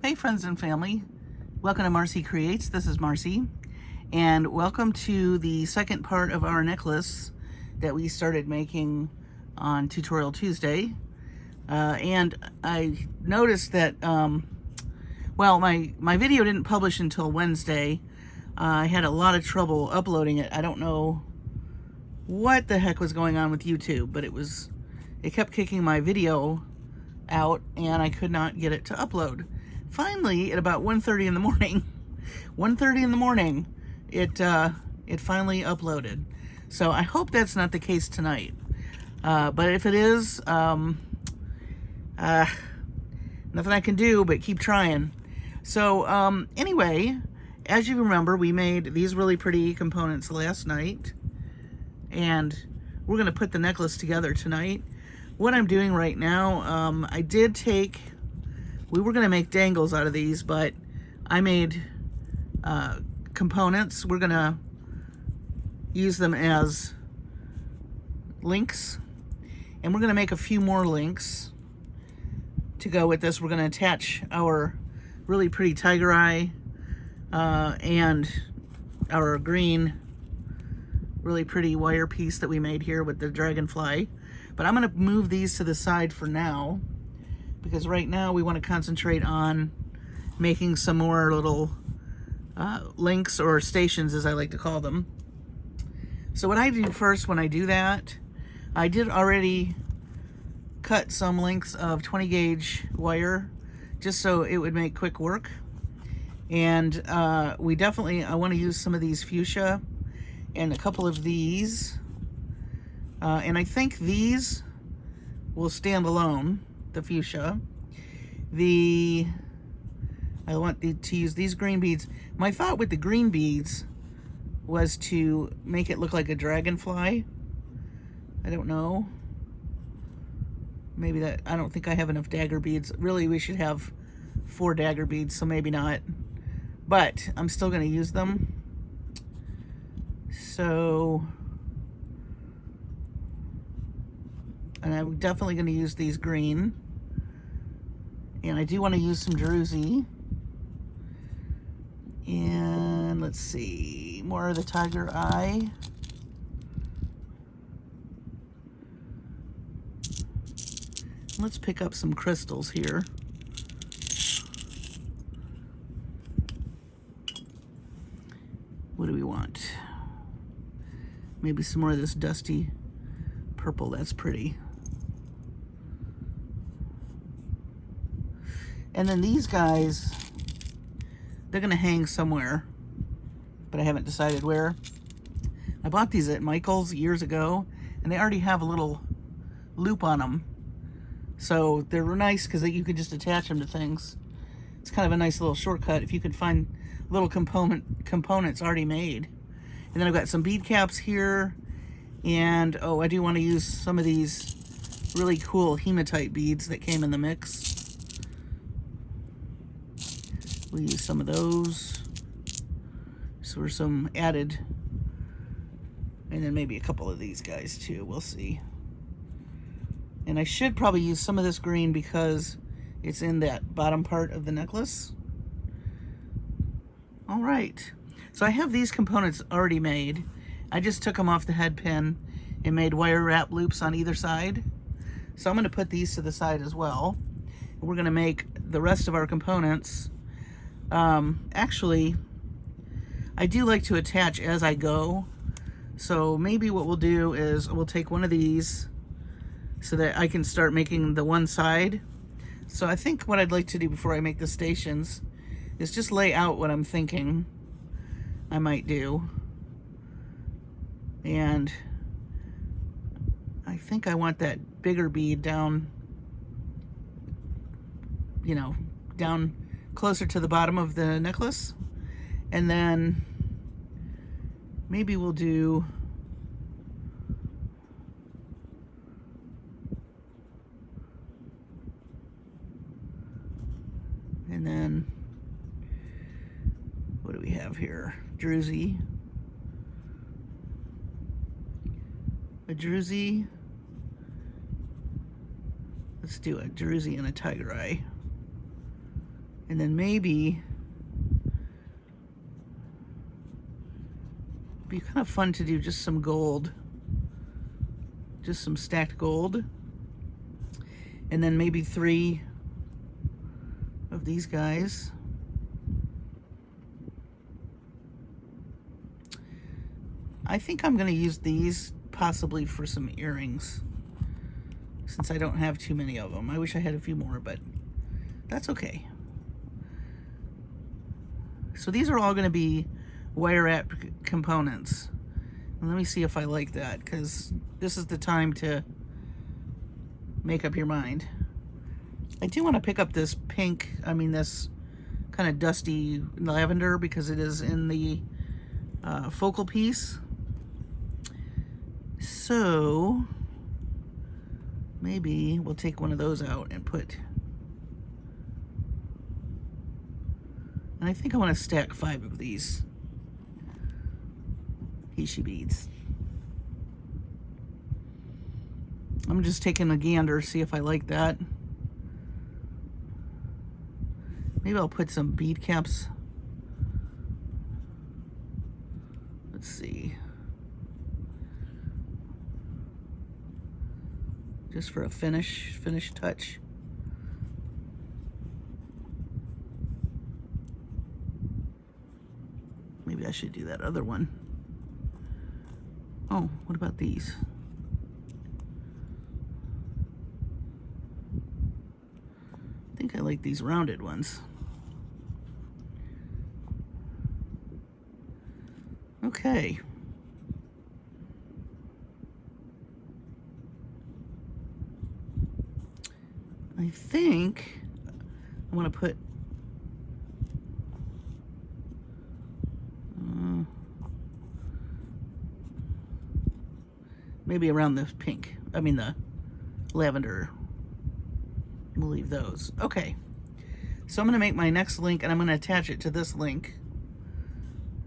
Hey friends and family, welcome to Marcie Creates. This is Marcie, and welcome to the second part of our necklace that we started making on Tutorial Tuesday. And I noticed that, well, my video didn't publish until Wednesday. I had a lot of trouble uploading it. I don't know what the heck was going on with YouTube, but it kept kicking my video out and I could not get it to upload. Finally, at about 1:30 in the morning, 1:30 in the morning, it finally uploaded. So I hope that's not the case tonight. But if it is, nothing I can do but keep trying. So anyway, as you remember, we made these really pretty components last night, and we're going to put the necklace together tonight. What I'm doing right now, I did take, we were going to make dangles out of these, but I made components. We're going to use them as links, and we're going to make a few more links to go with this. We're going to attach our really pretty tiger eye and our green really pretty wire piece that we made here with the dragonfly. But I'm going to move these to the side for now, because right now we want to concentrate on making some more little links, or stations as I like to call them. So what I do first when I do that, I did already cut some lengths of 20 gauge wire just so it would make quick work. And I want to use some of these fuchsia and a couple of these. And I think these will stand alone, the fuchsia. I want to use these green beads. My thought with the green beads was to make it look like a dragonfly. I don't know. Maybe that, I don't think I have enough dagger beads. Really, we should have 4 dagger beads, so maybe not. But I'm still going to use them. So, and I'm definitely going to use these green. And I do want to use some druzy. And let's see, more of the tiger eye. Let's pick up some crystals here. What do we want? Maybe some more of this dusty purple. That's pretty. And then these guys, they're going to hang somewhere, but I haven't decided where. I bought these at Michael's years ago, and they already have a little loop on them. So they're nice because you can just attach them to things. It's kind of a nice little shortcut if you can find little components already made. And then I've got some bead caps here. And, oh, I do want to use some of these really cool hematite beads that came in the mix. We'll use some of those. So there's some added. And then maybe a couple of these guys too. We'll see. And I should probably use some of this green because it's in that bottom part of the necklace. All right. So I have these components already made. I just took them off the head pin and made wire wrap loops on either side. So I'm going to put these to the side as well. We're going to make the rest of our components. Actually, I do like to attach as I go. So maybe what we'll do is we'll take one of these so that I can start making the one side. So I think what I'd like to do before I make the stations is just lay out what I'm thinking I might do. And I think I want that bigger bead down, you know, down closer to the bottom of the necklace. And then maybe we'll do and then what do we have here? Druzy. A druzy. Let's do a druzy and a tiger eye. And then maybe it'd be kind of fun to do just some gold, just some stacked gold. And then maybe 3 of these guys. I think I'm going to use these possibly for some earrings, since I don't have too many of them. I wish I had a few more, but that's okay. So these are all going to be wire wrap components. And let me see if I like that, because this is the time to make up your mind. I do want to pick up this pink, this kind of dusty lavender, because it is in the focal piece. So maybe we'll take one of those out and put, and I think I want to stack 5 of these Hishi beads. I'm just taking a gander, see if I like that. Maybe I'll put some bead caps. Let's see. Just for a finish touch. Maybe I should do that other one. Oh, what about these? I think I like these rounded ones. Okay. I think I want to put maybe around the pink, the lavender. We'll leave those. Okay. So I'm going to make my next link, and I'm going to attach it to this link.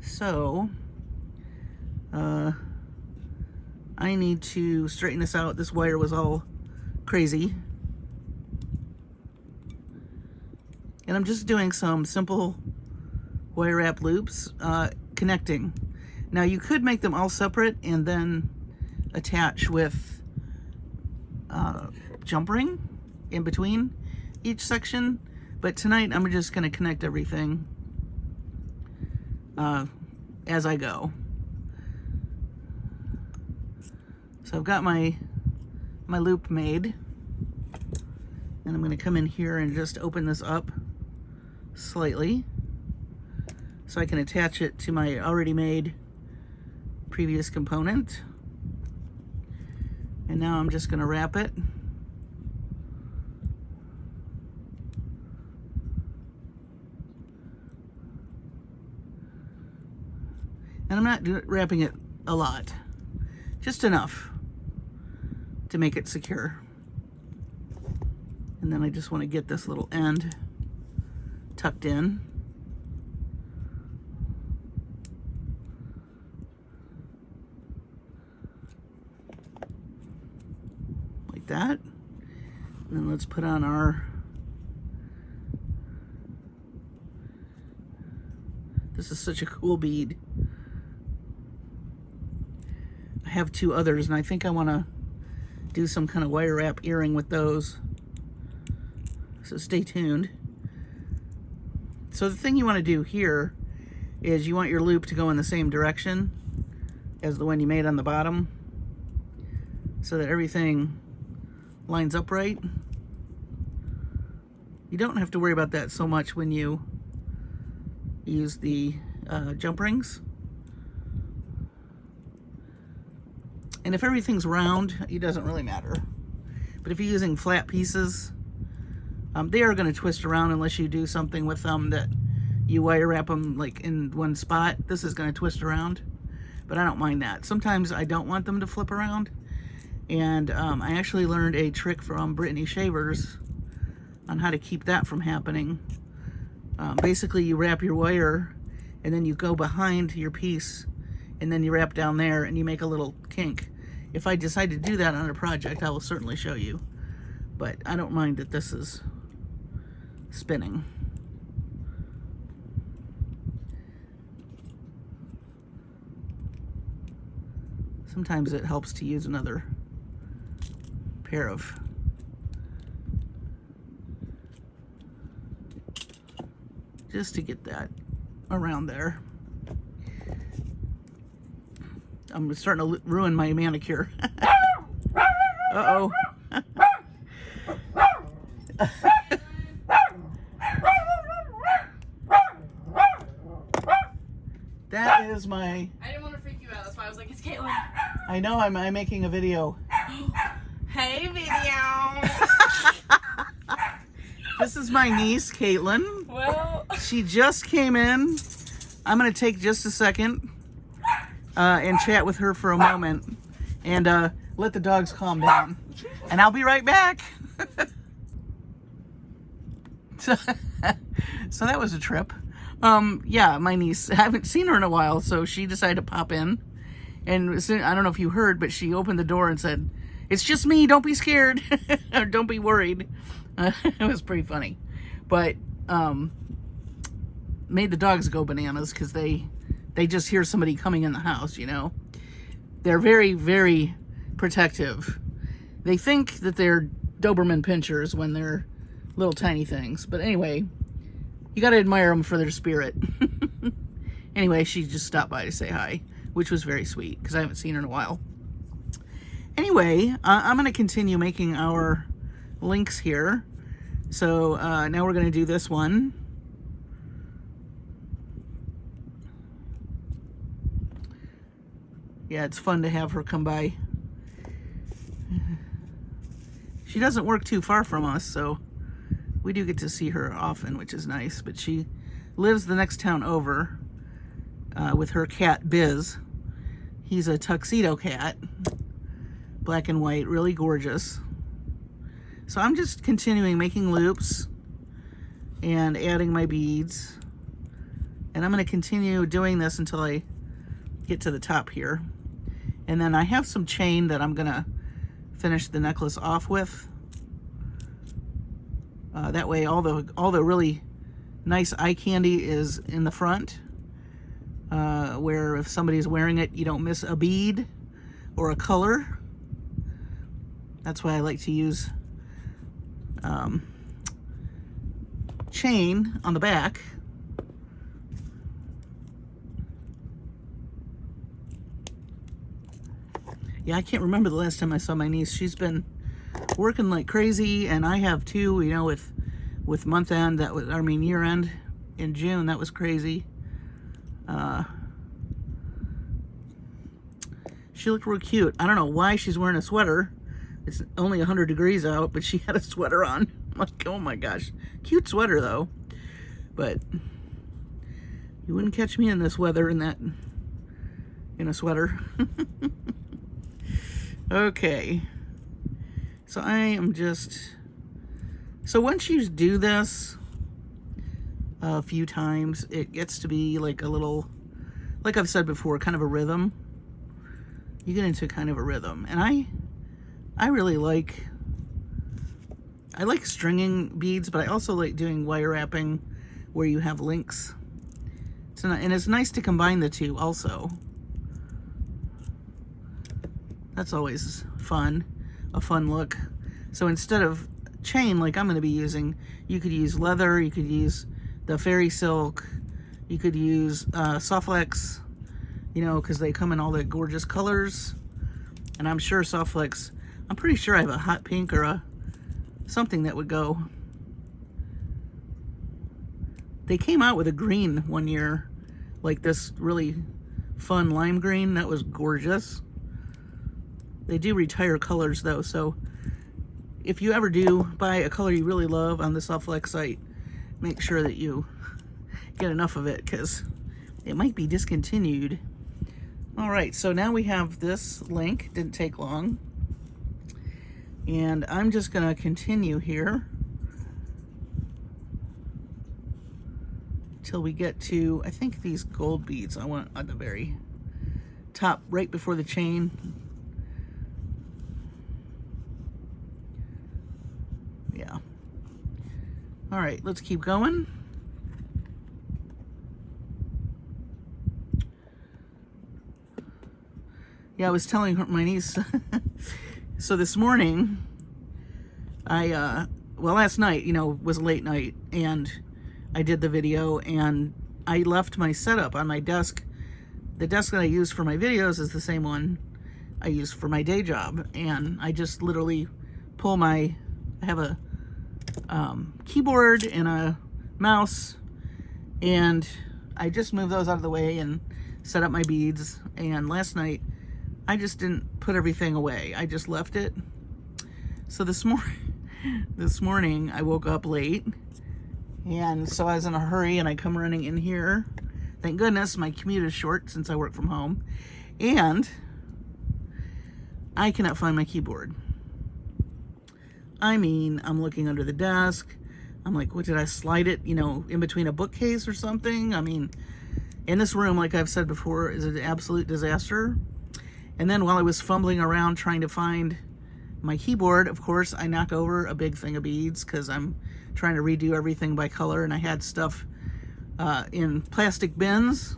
So I need to straighten this out. This wire was all crazy. And I'm just doing some simple wire wrap loops, connecting. Now you could make them all separate and then attach with jump ring in between each section, but tonight I'm just going to connect everything as I go. So I've got my loop made, and I'm going to come in here and just open this up slightly so I can attach it to my already made previous component. And now I'm just going to wrap it. And I'm not wrapping it a lot, just enough to make it secure. And then I just want to get this little end tucked in. Like that. And then let's put on our, this is such a cool bead. I have 2 others, and I think I want to do some kind of wire wrap earring with those. So stay tuned. So the thing you want to do here is you want your loop to go in the same direction as the one you made on the bottom, so that everything lines up right. You don't have to worry about that so much when you use the jump rings. And if everything's round, it doesn't really matter. But if you're using flat pieces, they are going to twist around unless you do something with them that you wire wrap them like in one spot. This is going to twist around, but I don't mind that. Sometimes I don't want them to flip around. And I actually learned a trick from Brittany Shavers on how to keep that from happening. Basically, you wrap your wire and then you go behind your piece and then you wrap down there and you make a little kink. If I decide to do that on a project, I will certainly show you. But I don't mind that this is spinning. Sometimes it helps to use another pair of just to get that around there. I'm starting to ruin my manicure. Uh-oh. That is my... I didn't want to freak you out. That's why I was like, it's Caitlin. I know, I'm making a video. Hey, video. This is my niece, Caitlin. Well, she just came in. I'm going to take just a second and chat with her for a moment and let the dogs calm down. And I'll be right back. So that was a trip. Yeah, my niece, I haven't seen her in a while, so she decided to pop in. And I don't know if you heard, but she opened the door and said, "It's just me, don't be scared." Or don't be worried. It was pretty funny. But made the dogs go bananas because they just hear somebody coming in the house, you know. They're very, very protective. They think that they're Doberman pinchers when they're little tiny things. But anyway, you got to admire them for their spirit. Anyway, she just stopped by to say hi, which was very sweet because I haven't seen her in a while. Anyway, I'm going to continue making our links here. So now we're going to do this one. Yeah, it's fun to have her come by. She doesn't work too far from us, so we do get to see her often, which is nice. But she lives the next town over with her cat, Biz. He's a tuxedo cat. Black and white, really gorgeous. So I'm just continuing making loops and adding my beads. And I'm going to continue doing this until I get to the top here. And then I have some chain that I'm going to finish the necklace off with. That way all the really nice eye candy is in the front. Where if somebody's wearing it, you don't miss a bead or a color. That's why I like to use chain on the back. Yeah, I can't remember the last time I saw my niece. She's been working like crazy, and I have too, you know, with month end, that was, I mean, year end in June, that was crazy. She looked real cute. I don't know why she's wearing a sweater. It's only 100 degrees out, but she had a sweater on. I'm like, oh my gosh. Cute sweater though. But you wouldn't catch me in this weather in a sweater. Okay. So I am just, so once you do this a few times, it gets to be like a little, like I've said before, kind of a rhythm. You get into kind of a rhythm. And I really like stringing beads, but I also like doing wire wrapping where you have links. And it's nice to combine the two also. That's always fun, a fun look. So instead of chain like I'm going to be using, you could use leather, you could use the fairy silk, you could use soft flex, you know, because they come in all the gorgeous colors. And I'm sure soft flex, I'm pretty sure I have a hot pink or something that would go. They came out with a green one year, like this really fun lime green. That was gorgeous. They do retire colors though, so if you ever do buy a color you really love on the soft flex site, make sure that you get enough of it because it might be discontinued. All right, so now we have this link. Didn't take long. And I'm just gonna continue here till we get to, I think, these gold beads I want at the very top, right before the chain. Yeah. All right, let's keep going. Yeah, I was telling my niece. So this morning, well, last night, you know, was a late night, and I did the video, and I left my setup on my desk. The desk that I use for my videos is the same one I use for my day job, and I just literally pull I have a keyboard and a mouse, and I just move those out of the way and set up my beads. And last night I just didn't put everything away. I just left it. So this morning I woke up late, and so I was in a hurry, and I come running in here. Thank goodness my commute is short since I work from home, and I cannot find my keyboard. I mean, I'm looking under the desk. I'm like, what, did I slide it, you know, in between a bookcase or something? I mean, in this room, like I've said before, is an absolute disaster. And then while I was fumbling around trying to find my keyboard, of course, I knock over a big thing of beads because I'm trying to redo everything by color, and I had stuff in plastic bins.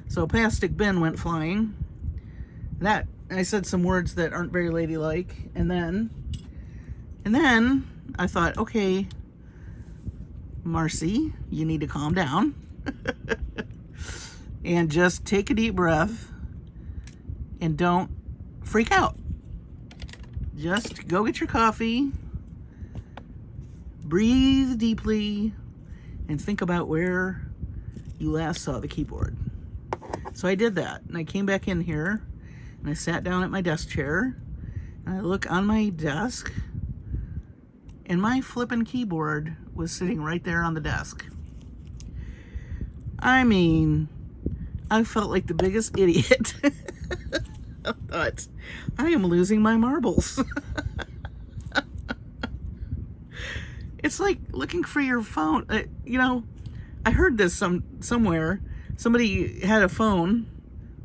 So a plastic bin went flying. That, I said some words that aren't very ladylike, and then I thought, okay, Marcie, you need to calm down and just take a deep breath and don't freak out. Just go get your coffee, breathe deeply, and think about where you last saw the keyboard. So I did that, and I came back in here, and I sat down at my desk chair, and I look on my desk, and my flippin' keyboard was sitting right there on the desk. I mean, I felt like the biggest idiot. I thought, I am losing my marbles. It's like looking for your phone. You know, I heard this somewhere. Somebody had a phone,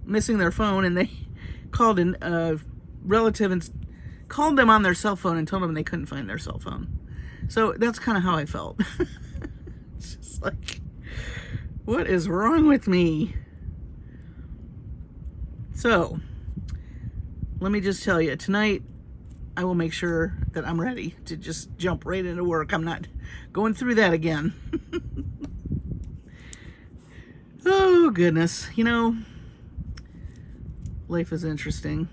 missing their phone, and they called a relative and called them on their cell phone and told them they couldn't find their cell phone. So that's kind of how I felt. It's just like, what is wrong with me? So let me just tell you, tonight I will make sure that I'm ready to just jump right into work. I'm not going through that again. Oh goodness, you know, life is interesting.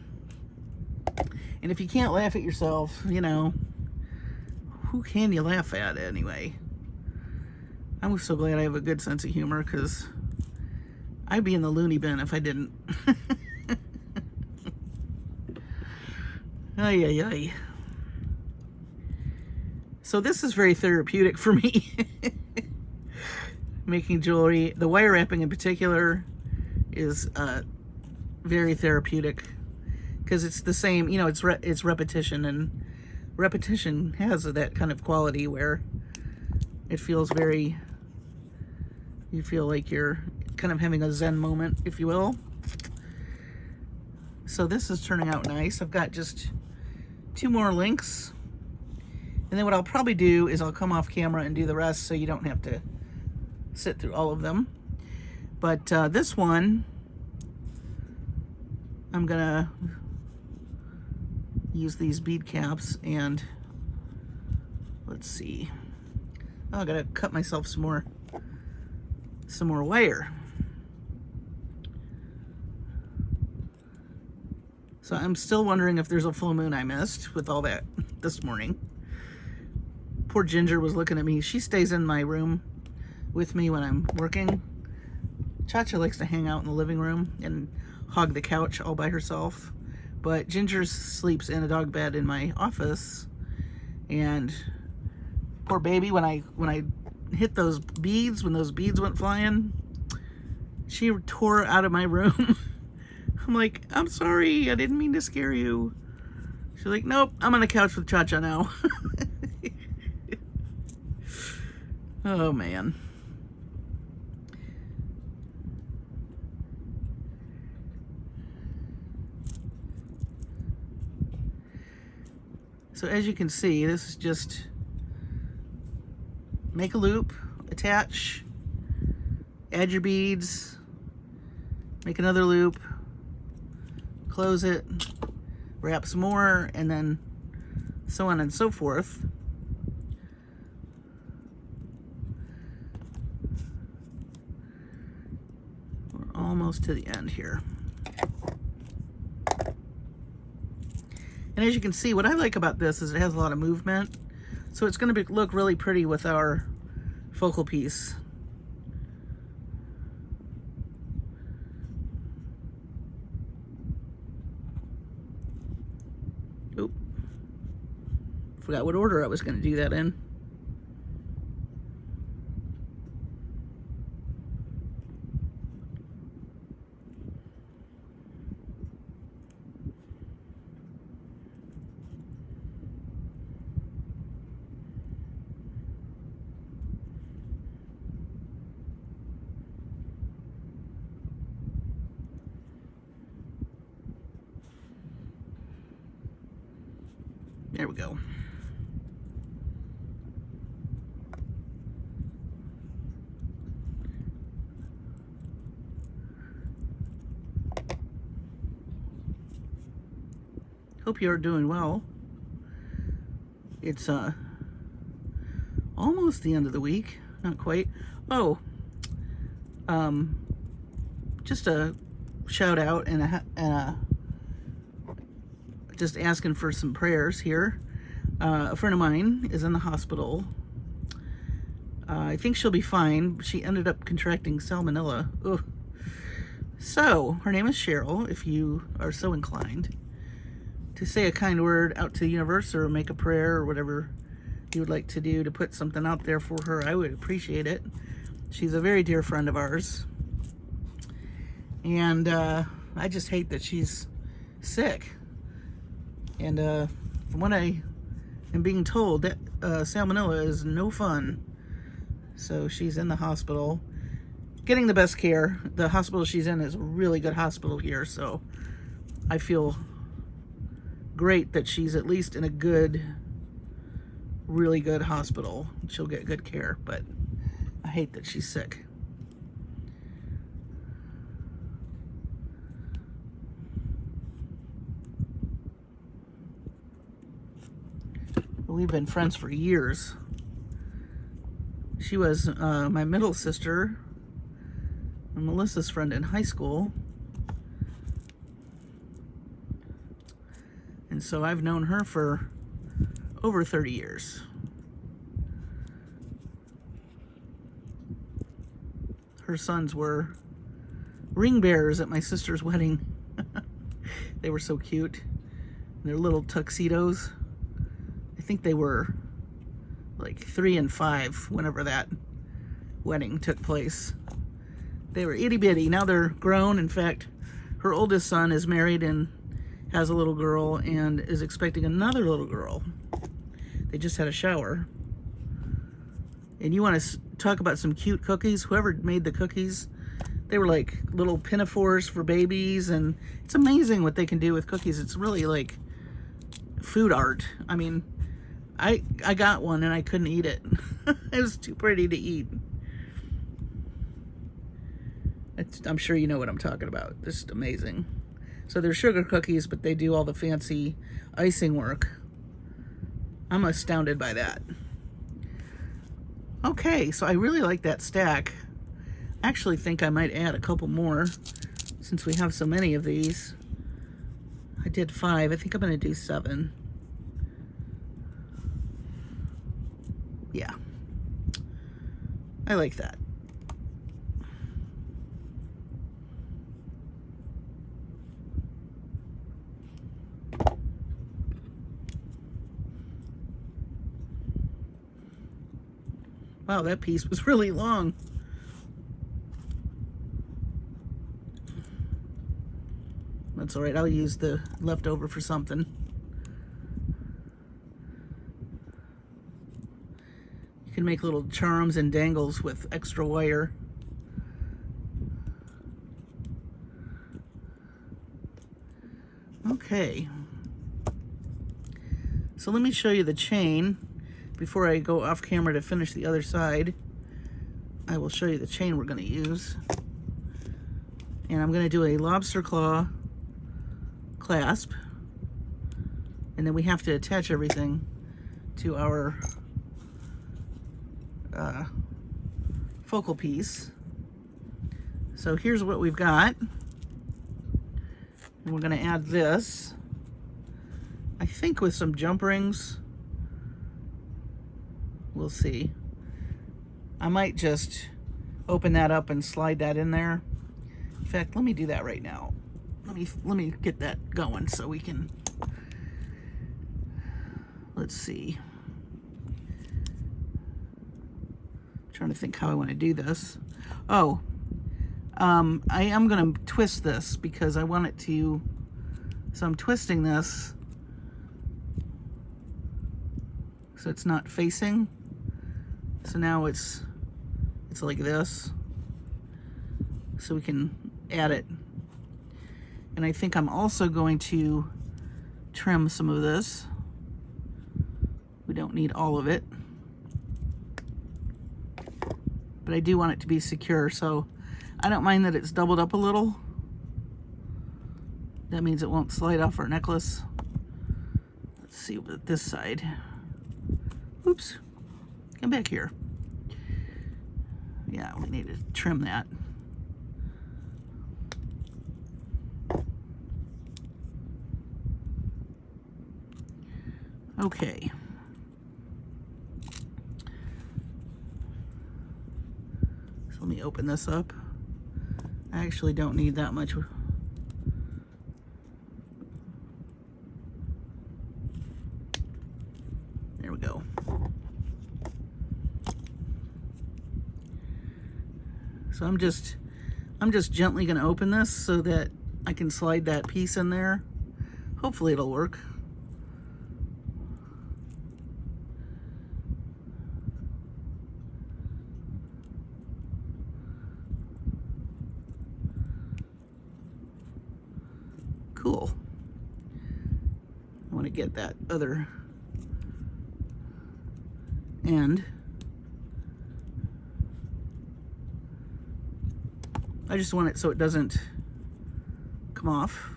And if you can't laugh at yourself, you know, who can you laugh at anyway? I'm so glad I have a good sense of humor, because I'd be in the loony bin if I didn't. Ay, ay, ay. So this is very therapeutic for me. Making jewelry, the wire wrapping in particular, is very therapeutic, because it's the same, you know, it's repetition, and repetition has that kind of quality where it feels very, you feel like you're kind of having a Zen moment, if you will. So this is turning out nice. I've got just 2 more links, and then what I'll probably do is I'll come off camera and do the rest, so you don't have to sit through all of them. But this one, I'm gonna use these bead caps, and let's see. Oh, I gotta cut myself some more wire. So I'm still wondering if there's a full moon I missed with all that this morning. Poor Ginger was looking at me. She stays in my room with me when I'm working. Cha-Cha likes to hang out in the living room and hog the couch all by herself. But Ginger sleeps in a dog bed in my office. And poor baby, when I hit those beads, when those beads went flying, she tore out of my room. I'm like, I'm sorry, I didn't mean to scare you. She's like, nope, I'm on the couch with Cha-Cha now. Oh man. So as you can see, this is just make a loop, attach, add your beads, make another loop, close it, wrap some more, and then so on and so forth. We're almost to the end here. And as you can see, what I like about this is it has a lot of movement. So it's going to look really pretty with our focal piece. Oop. Forgot what order I was going to do that in. There we go. Hope you're doing well. It's almost the end of the week. Not quite. Oh, just a shout out and just asking for some prayers here. A friend of mine is in the hospital. I think she'll be fine. She ended up contracting salmonella. Ugh. So, her name is Cheryl, if you are so inclined to say a kind word out to the universe or make a prayer or whatever you would like to do to put something out there for her, I would appreciate it. She's a very dear friend of ours. And I just hate that she's sick. And from what I am being told, that salmonella is no fun. So she's in the hospital, getting the best care. The hospital she's in is a really good hospital here, so I feel great that she's at least in a good, really good hospital. She'll get good care, but I hate that she's sick. We've been friends for years. She was my middle sister and Melissa's friend in high school. And so I've known her for over 30 years. Her sons were ring bearers at my sister's wedding. They were so cute. Their little tuxedos. I think they were like 3 and 5 whenever that wedding took place. They were itty bitty. Now they're grown. In fact, her oldest son is married and has a little girl and is expecting another little girl. They just had a shower. And you want to talk about some cute cookies? Whoever made the cookies, they were like little pinafores for babies, and it's amazing what they can do with cookies. It's really like food art. I mean, I got one and I couldn't eat it. It was too pretty to eat. I'm sure you know what I'm talking about. Just amazing. So they're sugar cookies, but they do all the fancy icing work. I'm astounded by that. Okay, so I really like that stack. I actually think I might add a couple more since we have so many of these. I did 5. I think I'm going to do 7. Yeah. I like that. Wow, that piece was really long. That's all right. I'll use the leftover for something. You can make little charms and dangles with extra wire. Okay. So let me show you the chain before I go off camera to finish the other side. I will show you the chain we're going to use. And I'm going to do a lobster claw clasp. And then we have to attach everything to our focal piece. So here's what we've got. And we're going to add this, I think with some jump rings. We'll see. I might just open that up and slide that in there. In fact, let me do that right now. Let me get that going so we can, let's see. I'm trying to think how I want to do this. Oh, I am going to twist this because I want it to, so I'm twisting this so it's not facing. So now it's like this, so we can add it. And I think I'm also going to trim some of this. We don't need all of it, but I do want it to be secure, so I don't mind that it's doubled up a little. That means it won't slide off our necklace. Let's see what this side. Oops, come back here. Yeah, we need to trim that. Okay. So let me open this up. I actually don't need that much. There we go. So I'm just gently going to open this so that I can slide that piece in there. Hopefully it'll work. Cool. I want to get that other end. I just want it so it doesn't come off.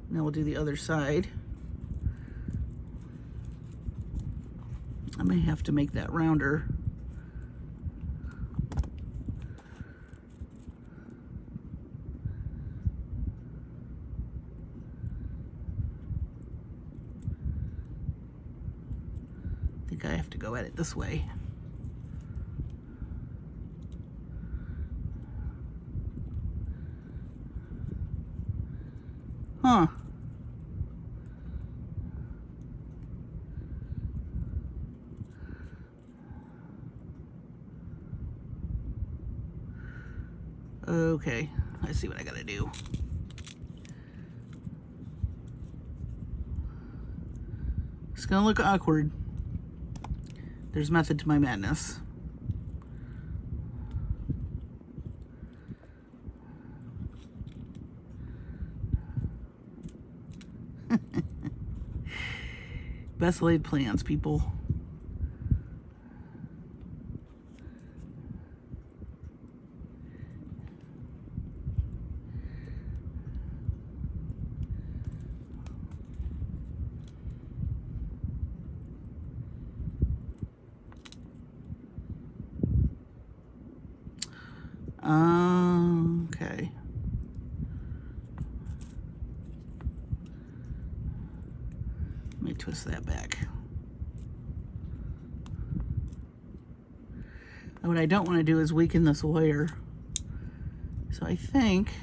Now we'll do the other side. I may have to make that rounder. I think I have to go at it this way. Huh. Okay, I see what I gotta do. It's gonna look awkward. There's method to my madness. Best laid plans, people. Okay. Let me twist that back. And what I don't want to do is weaken this wire. So I think,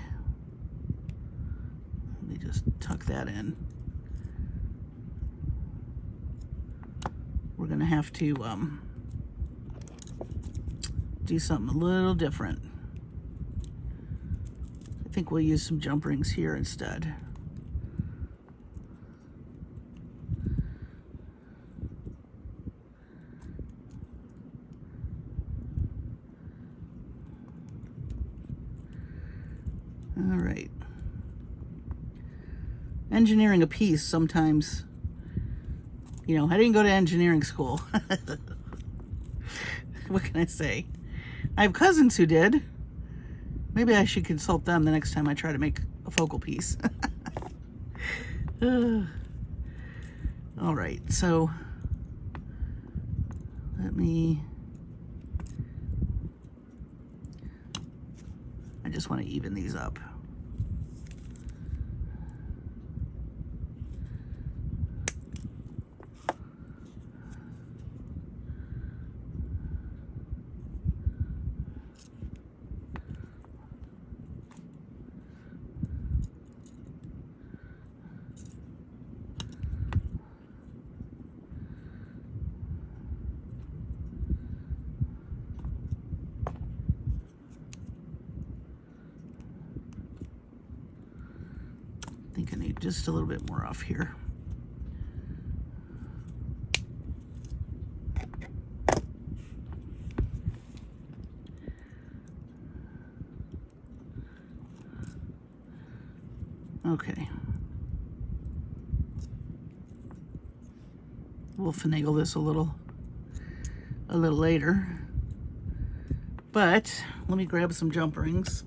let me just tuck that in. We're going to have to do something a little different. I think we'll use some jump rings here instead. All right. Engineering a piece sometimes, you know, I didn't go to engineering school. What can I say? I have cousins who did. Maybe I should consult them the next time I try to make a focal piece. All right, so I just want to even these up. I think I need just a little bit more off here. Okay. We'll finagle this a little later. But let me grab some jump rings.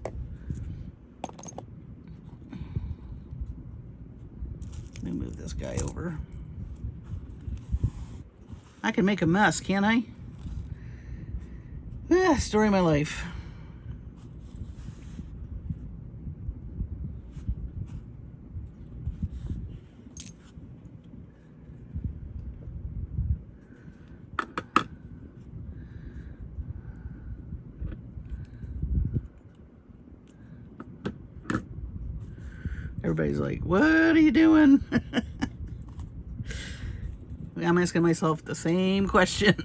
Let me move this guy over. I can make a mess, can't I? Story of my life. Everybody's like, what are you doing? I'm asking myself the same question.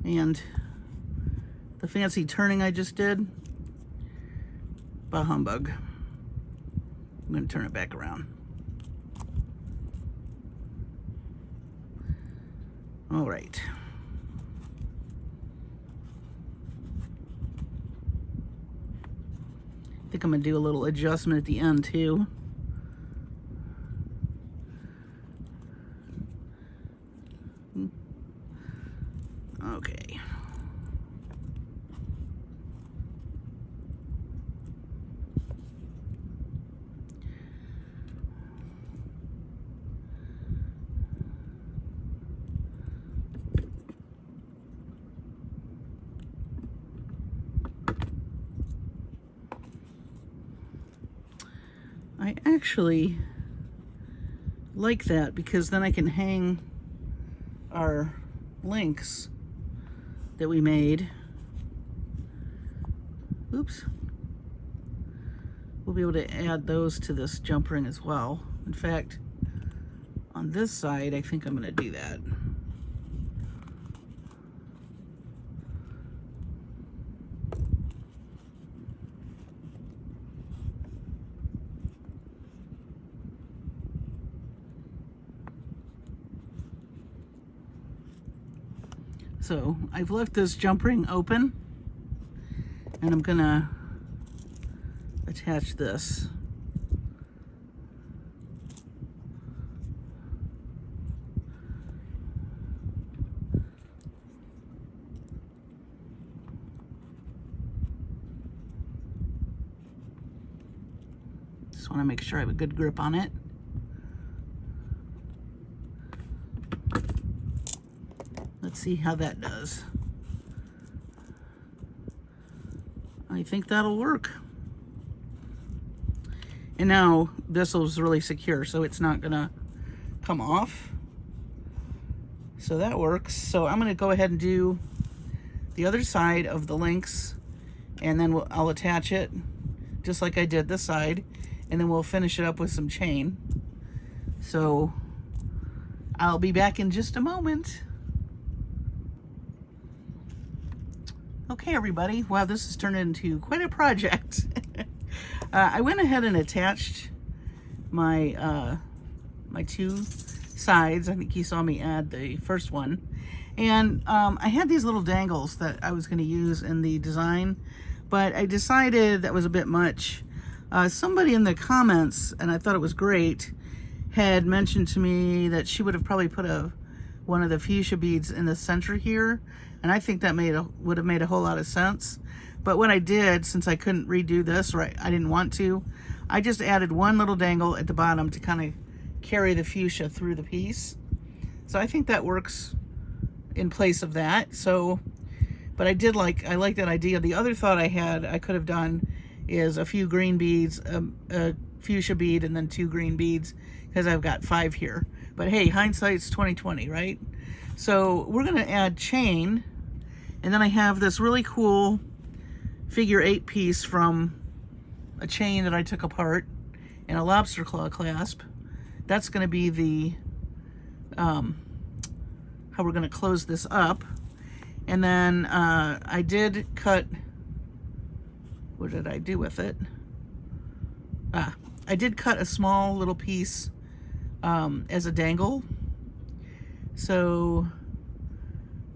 And the fancy turning I just did, bah humbug. I'm going to turn it back around. All right. I think I'm going to do a little adjustment at the end too. Okay. I actually like that because then I can hang our links that we made. Oops. We'll be able to add those to this jump ring as well. In fact, on this side, I think I'm going to do that. So I've left this jump ring open and I'm gonna attach this. Just want to make sure I have a good grip on it. Let's see how that does. I think that'll work. And now this is really secure, so it's not gonna come off. So that works. So I'm gonna go ahead and do the other side of the links, and then I'll attach it just like I did this side, and then we'll finish it up with some chain. So I'll be back in just a moment. Okay, everybody. Wow, this has turned into quite a project. I went ahead and attached my my two sides. I think you saw me add the first one. And I had these little dangles that I was going to use in the design, but I decided that was a bit much. Somebody in the comments, and I thought it was great, had mentioned to me that she would have probably put a one of the fuchsia beads in the center here, and I think that would have made a whole lot of sense. But what I did, since I couldn't redo this, or I didn't want to, I just added one little dangle at the bottom to kind of carry the fuchsia through the piece. So I think that works in place of that. So, but I like that idea. The other thought I could have done is a few green beads, a fuchsia bead, and then 2 green beads, because I've got 5 here. But hey, hindsight's 20/20, right? So we're gonna add chain, and then I have this really cool figure 8 piece from a chain that I took apart and a lobster claw clasp. That's gonna be the how we're gonna close this up. And then I did cut, what did I do with it? I did cut a small little piece as a dangle. So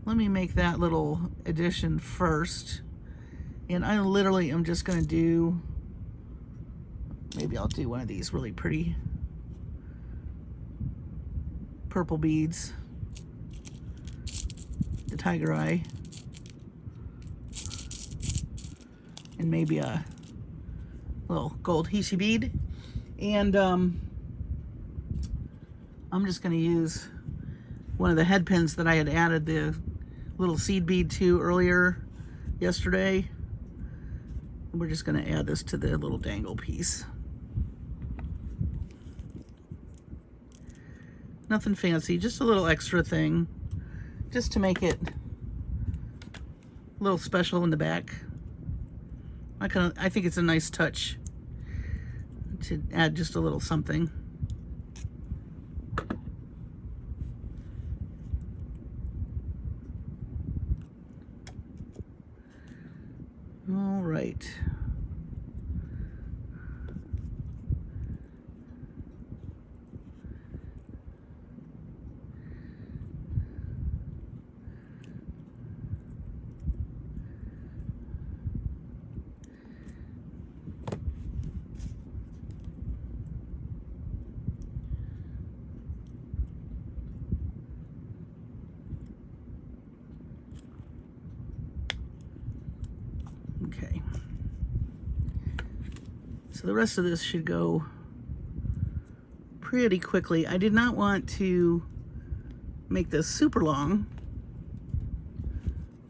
let me make that little addition first. And I literally am just gonna do, maybe I'll do one of these really pretty purple beads, the tiger eye, and maybe a little gold Hishi bead. And I'm just going to use one of the head pins that I had added the little seed bead to earlier yesterday. We're just going to add this to the little dangle piece. Nothing fancy, just a little extra thing, just to make it a little special in the back. I think it's a nice touch to add just a little something. All right. Okay, so the rest of this should go pretty quickly. I did not want to make this super long.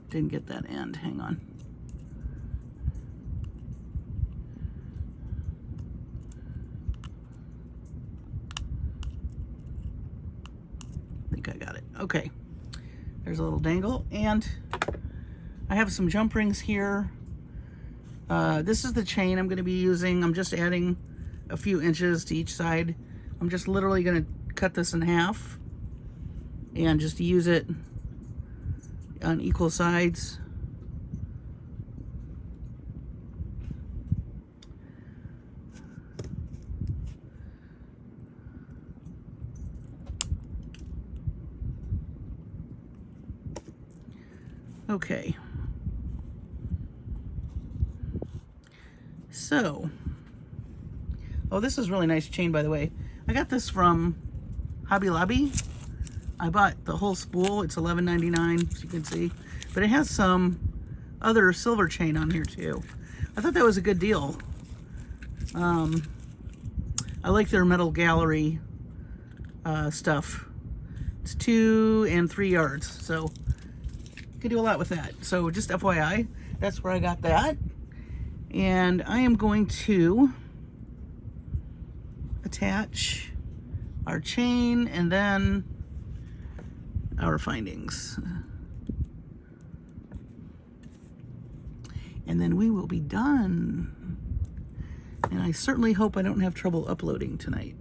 Didn't get that end, hang on. I think I got it. Okay, there's a little dangle, and I have some jump rings here. This is the chain I'm going to be using. I'm just adding a few inches to each side. I'm just literally going to cut this in half and just use it on equal sides. Okay. So, oh, this is really nice chain, by the way. I got this from Hobby Lobby. I bought the whole spool. It's $11.99, as you can see. But it has some other silver chain on here, too. I thought that was a good deal. I like their metal gallery stuff. It's 2 and 3 yards, so you can do a lot with that. So just FYI, that's where I got that. And I am going to attach our chain and then our findings. And then we will be done. And I certainly hope I don't have trouble uploading tonight.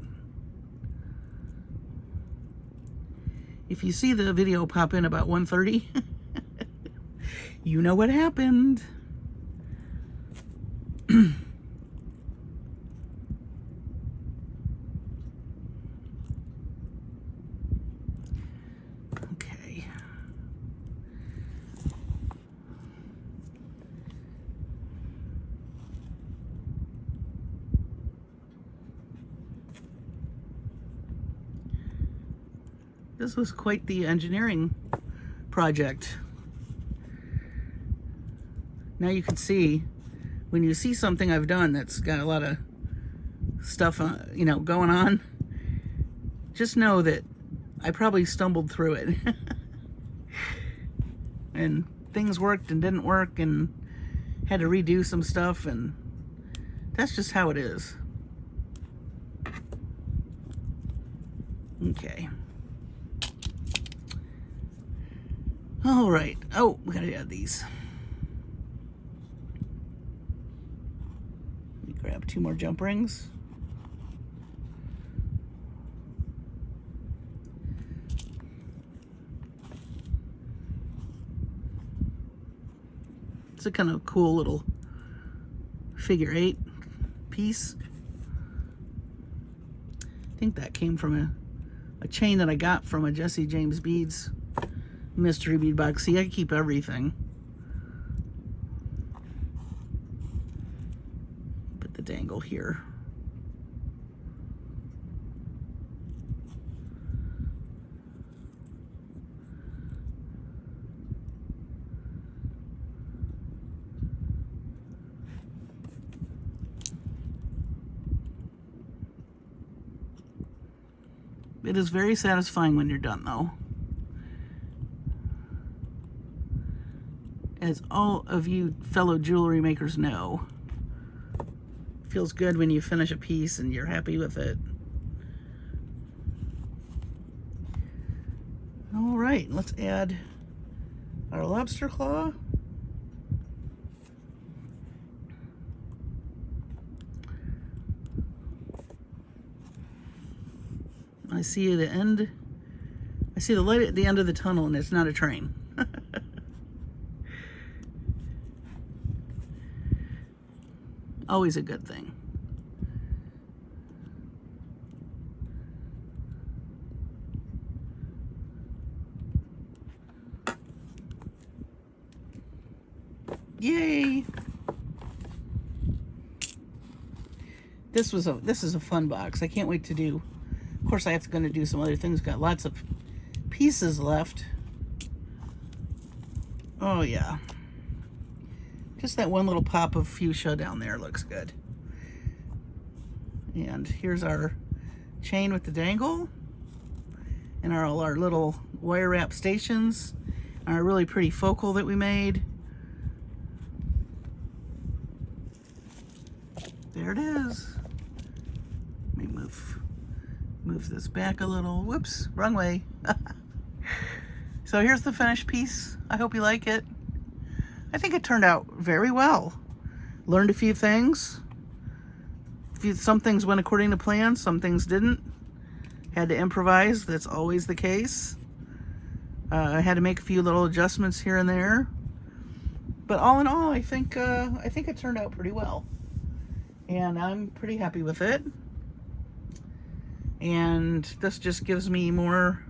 If you see the video pop in about 1:30, you know what happened. Okay. This was quite the engineering project. Now you can see, when you see something I've done that's got a lot of stuff, you know, going on, just know that I probably stumbled through it. And things worked and didn't work and had to redo some stuff, and that's just how it is. Okay. All right. Oh, we gotta add these. Let me grab 2 more jump rings. It's a kind of cool little figure 8 piece. I think that came from a chain that I got from a Jesse James Beads mystery bead box. See, I keep everything. Put the dangle here. It is very satisfying when you're done, though. As all of you fellow jewelry makers know, it feels good when you finish a piece and you're happy with it. All right, let's add our lobster claw. I see the end. I see the light at the end of the tunnel, and it's not a train. Always a good thing. Yay! This is a fun box. I can't wait to do. Of course, I have to gonna do some other things. Got lots of pieces left. Oh yeah. Just that one little pop of fuchsia down there looks good. And here's our chain with the dangle, and all our little wire wrap stations, and our really pretty focal that we made. There it is. Let me move this back a little. Whoops, wrong way. So here's the finished piece. I hope you like it. I think it turned out very well. Learned a few things. Some things went according to plan, some things didn't. Had to improvise, that's always the case. I had to make a few little adjustments here and there. But all in all, I think it turned out pretty well. And I'm pretty happy with it. And this just gives me more,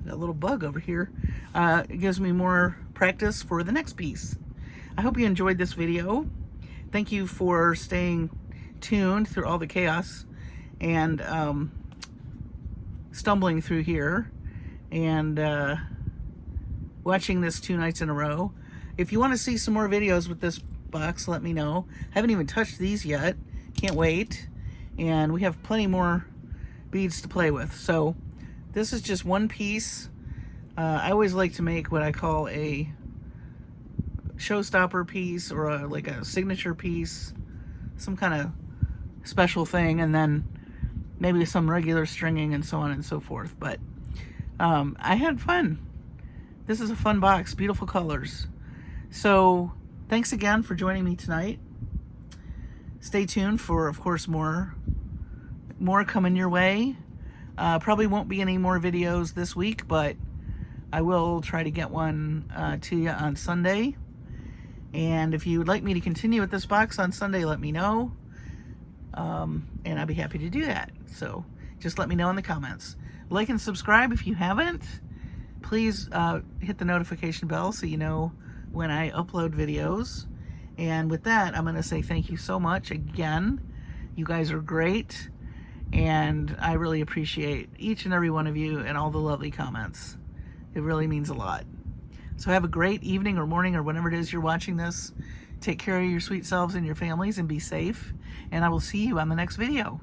got a little bug over here. It gives me more practice for the next piece. I hope you enjoyed this video. Thank you for staying tuned through all the chaos and stumbling through here and watching this 2 nights in a row. If you want to see some more videos with this box, let me know. I haven't even touched these yet. Can't wait. And we have plenty more beads to play with. So this is just one piece. I always like to make what I call a showstopper piece, or like a signature piece, some kind of special thing, and then maybe some regular stringing and so on and so forth. But I had fun. This is a fun box, beautiful colors. So thanks again for joining me tonight. Stay tuned for, of course, more coming your way. Probably won't be any more videos this week, but I will try to get one to you on Sunday. And if you would like me to continue with this box on Sunday, let me know. And I'd be happy to do that. So just let me know in the comments. Like and subscribe if you haven't. Please hit the notification bell so you know when I upload videos. And with that, I'm going to say thank you so much again. You guys are great. And I really appreciate each and every one of you and all the lovely comments. It really means a lot. So have a great evening or morning or whenever it is you're watching this. Take care of your sweet selves and your families and be safe. And I will see you on the next video.